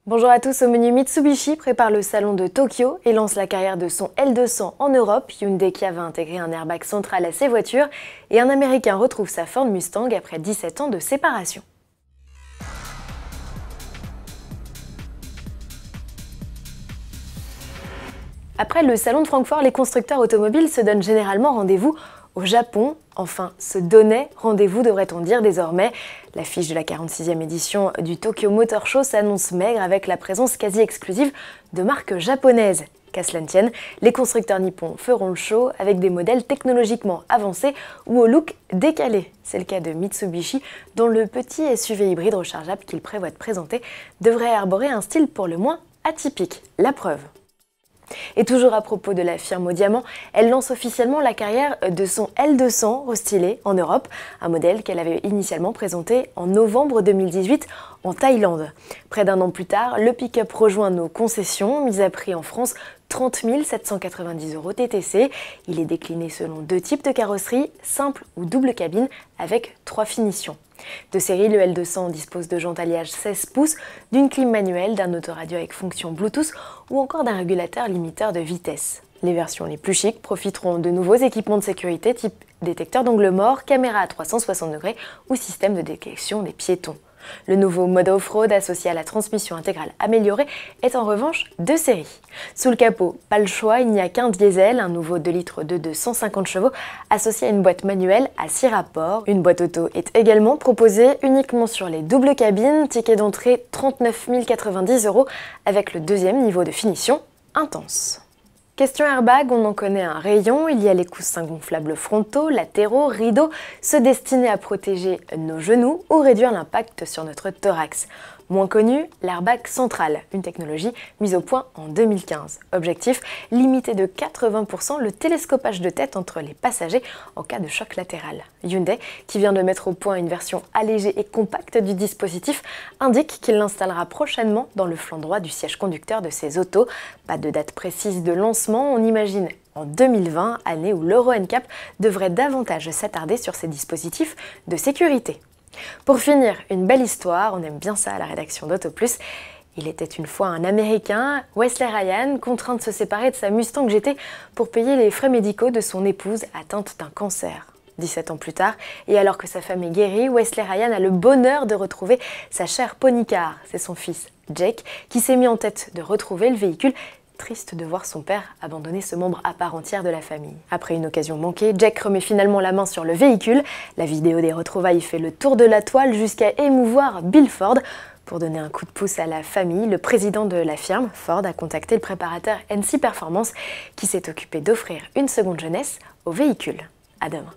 Bonjour à tous, au menu Mitsubishi prépare le salon de Tokyo et lance la carrière de son L200 en Europe. Hyundai Kia va intégrer un airbag central à ses voitures et un Américain retrouve sa Ford Mustang après 17 ans de séparation. Après le salon de Francfort, les constructeurs automobiles se donnent généralement rendez-vous au Japon. Enfin, se donnaient rendez-vous, devrait-on dire désormais. L'affiche de la 46e édition du Tokyo Motor Show s'annonce maigre avec la présence quasi exclusive de marques japonaises. Qu'à cela ne tienne, les constructeurs nippons feront le show avec des modèles technologiquement avancés ou au look décalé. C'est le cas de Mitsubishi, dont le petit SUV hybride rechargeable qu'il prévoit de présenter devrait arborer un style pour le moins atypique. La preuve. Et toujours à propos de la firme au diamant, elle lance officiellement la carrière de son L200 restylé en Europe, un modèle qu'elle avait initialement présenté en novembre 2018 en Thaïlande. Près d'un an plus tard, le pick-up rejoint nos concessions, mise à prix en France 30 790 € TTC. Il est décliné selon deux types de carrosserie, simple ou double cabine, avec 3 finitions. De série, le L200 dispose de jantes alliage 16 pouces, d'une clim manuelle, d'un autoradio avec fonction Bluetooth ou encore d'un régulateur limiteur de vitesse. Les versions les plus chics profiteront de nouveaux équipements de sécurité type détecteur d'angle mort, caméra à 360 degrés ou système de détection des piétons. Le nouveau mode off-road associé à la transmission intégrale améliorée est en revanche de série. Sous le capot, pas le choix, il n'y a qu'un diesel, un nouveau 2 litres de 150 chevaux associé à une boîte manuelle à 6 rapports. Une boîte auto est également proposée uniquement sur les doubles cabines, ticket d'entrée 39 090 € avec le deuxième niveau de finition intense. Question airbag, on en connaît un rayon, il y a les coussins gonflables frontaux, latéraux, rideaux, ceux destinés à protéger nos genoux ou réduire l'impact sur notre thorax. Moins connu, l'airbag central, une technologie mise au point en 2015. Objectif, limiter de 80% le télescopage de tête entre les passagers en cas de choc latéral. Hyundai, qui vient de mettre au point une version allégée et compacte du dispositif, indique qu'il l'installera prochainement dans le flanc droit du siège conducteur de ses autos. Pas de date précise de lancement, on imagine en 2020, année où l'Euro NCAP devrait davantage s'attarder sur ces dispositifs de sécurité. Pour finir, une belle histoire, on aime bien ça à la rédaction d'AutoPlus. Il était une fois un Américain, Wesley Ryan, contraint de se séparer de sa Mustang GT pour payer les frais médicaux de son épouse atteinte d'un cancer. 17 ans plus tard, et alors que sa femme est guérie, Wesley Ryan a le bonheur de retrouver sa chère Pony Car. C'est son fils, Jake, qui s'est mis en tête de retrouver le véhicule. Triste de voir son père abandonner ce membre à part entière de la famille. Après une occasion manquée, Jack remet finalement la main sur le véhicule. La vidéo des retrouvailles fait le tour de la toile jusqu'à émouvoir Bill Ford. Pour donner un coup de pouce à la famille, le président de la firme, Ford, a contacté le préparateur NC Performance qui s'est occupé d'offrir une seconde jeunesse au véhicule. À demain.